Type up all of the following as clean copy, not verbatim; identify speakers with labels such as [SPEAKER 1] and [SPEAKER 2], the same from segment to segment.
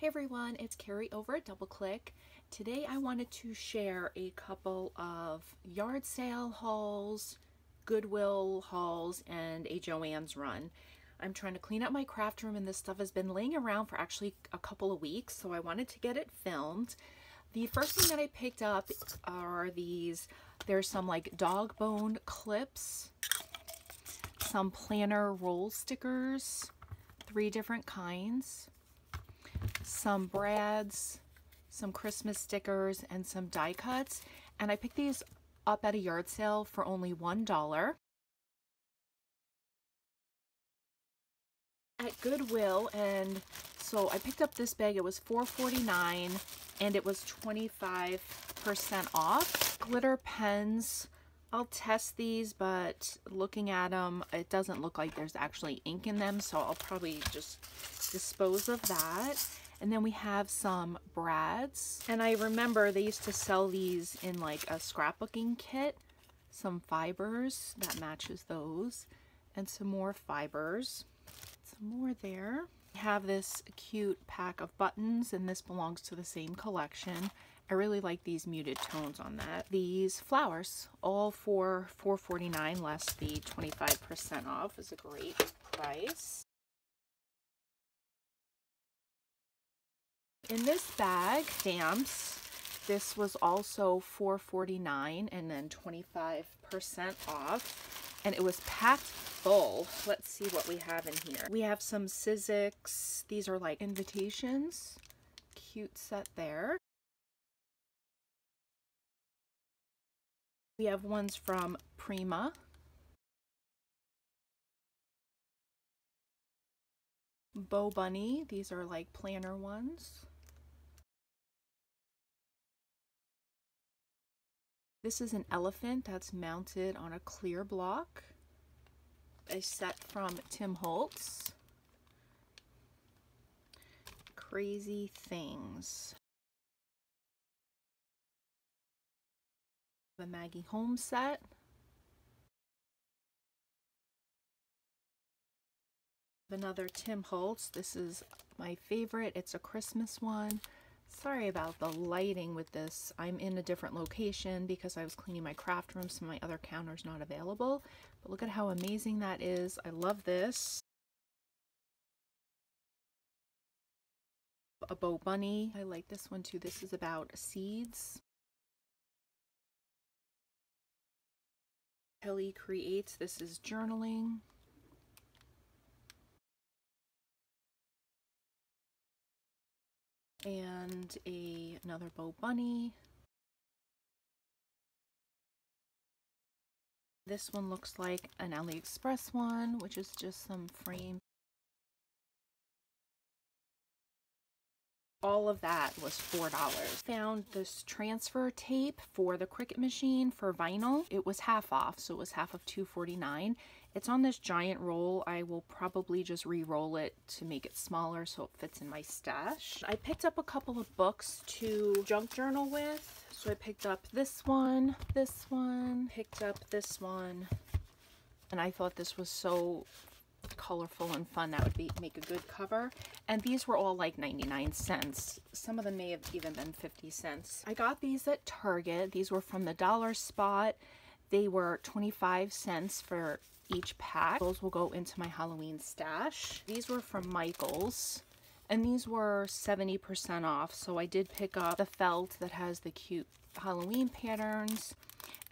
[SPEAKER 1] Hey everyone, it's Carrie over at DoubleClick. Today I wanted to share a couple of yard sale hauls, Goodwill hauls, and a Joann's run. I'm trying to clean up my craft room and this stuff has been laying around for actually a couple of weeks, so I wanted to get it filmed. The first thing that I picked up are these. There's some like dog bone clips, some planner roll stickers, 3 different kinds, some brads, some Christmas stickers, and some die cuts. And I picked these up at a yard sale for only $1 at Goodwill. And so I picked up this bag. It was $4.49 and it was 25% off. Glitter pens, I'll test these, but looking at them, it doesn't look like there's actually ink in them, so I'll probably just dispose of that. And then we have some brads, and I remember they used to sell these in like a scrapbooking kit. Some fibers that matches those, and some more fibers, some more there. We have this cute pack of buttons, and this belongs to the same collection. I really like these muted tones on that. These flowers, all for $4.49 less the 25% off, is a great price. In this bag, stamps. This was also $4.49 and then 25% off, and it was packed full. Let's see what we have in here. We have some Sizzix. These are like invitations. Cute set there. We have ones from Prima. Bow Bunny. These are like planner ones. This is an elephant that's mounted on a clear block. A set from Tim Holtz. Crazy Things. The Maggie Holmes set. Another Tim Holtz. This is my favorite. It's a Christmas one. Sorry about the lighting with this. I'm in a different location because I was cleaning my craft room, so my other counter's not available. But look at how amazing that is. I love this. A Bow Bunny. I like this one too. This is about seeds. Kelly Creates. This is journaling. And another Bow Bunny. This one looks like an AliExpress one, which is just some frame. All of that was $4. Found this transfer tape for the Cricut machine for vinyl. It was half off, so it was half of $2.49. It's on this giant roll. I will probably just re-roll it to make it smaller so it fits in my stash. I picked up a couple of books to junk journal with. So I picked up this one, picked up this one, and I thought this was so colorful and fun that would make a good cover. And these were all like 99 cents. Some of them may have even been 50 cents. I got these at Target. These were from the dollar spot. They were 25 cents for each pack. Those will go into my Halloween stash. These were from Michael's, and these were 70% off. So I did pick up the felt that has the cute Halloween patterns,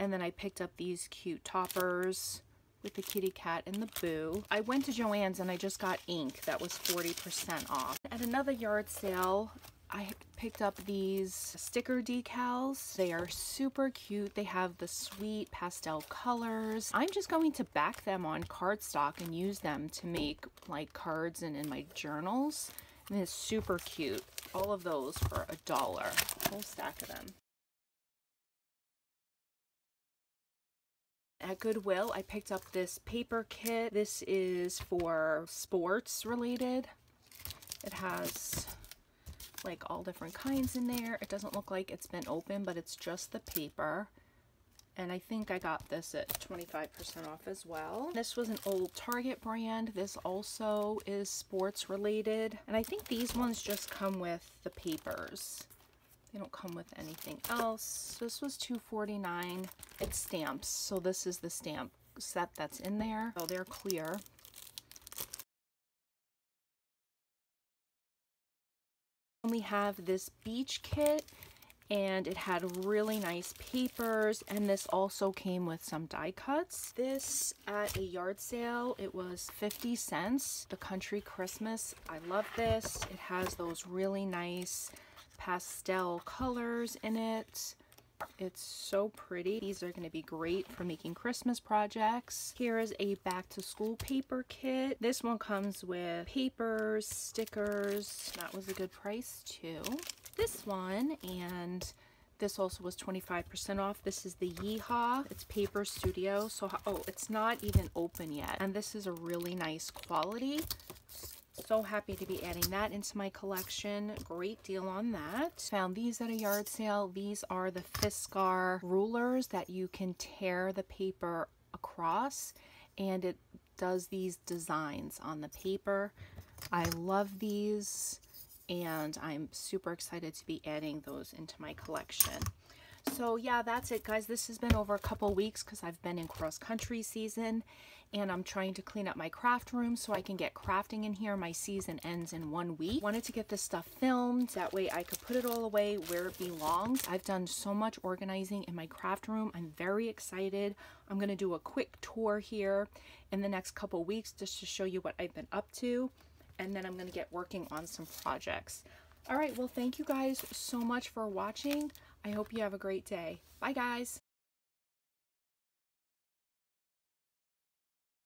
[SPEAKER 1] and then I picked up these cute toppers with the kitty cat and the boo. I went to Joann's and I just got ink that was 40% off. At another yard sale, I picked up these sticker decals. They are super cute. They have the sweet pastel colors. I'm just going to back them on cardstock and use them to make like cards and in my journals. And it's super cute. All of those for $1. A whole stack of them. At Goodwill, I picked up this paper kit. This is for sports related. It has like all different kinds in there. It doesn't look like it's been opened, but it's just the paper. And I think I got this at 25% off as well. This was an old Target brand. This also is sports related. And I think these ones just come with the papers. They don't come with anything else. This was $2.49. It's stamps. So this is the stamp set that's in there. So they're clear. We have this beach kit, and it had really nice papers, and this also came with some die cuts. This at a yard sale, it was 50 cents. The Country Christmas, I love this. It has those really nice pastel colors in it. It's so pretty. These are going to be great for making Christmas projects. Here is a back to school paper kit. This one comes with papers, stickers. That was a good price too. This one, and this also was 25% off. This is the Yeehaw. It's Paper Studio. So, oh, it's not even open yet. And this is a really nice quality. So happy to be adding that into my collection. Great deal on that. Found these at a yard sale. These are the Fiskar rulers that you can tear the paper across, and it does these designs on the paper. I love these, and I'm super excited to be adding those into my collection. So yeah, that's it, guys. This has been over a couple weeks because I've been in cross-country season, and I'm trying to clean up my craft room so I can get crafting in here. My season ends in 1 week. Wanted to get this stuff filmed. That way I could put it all away where it belongs. I've done so much organizing in my craft room. I'm very excited. I'm going to do a quick tour here in the next couple weeks just to show you what I've been up to. And then I'm going to get working on some projects. All right, well, thank you guys so much for watching. I hope you have a great day. Bye, guys.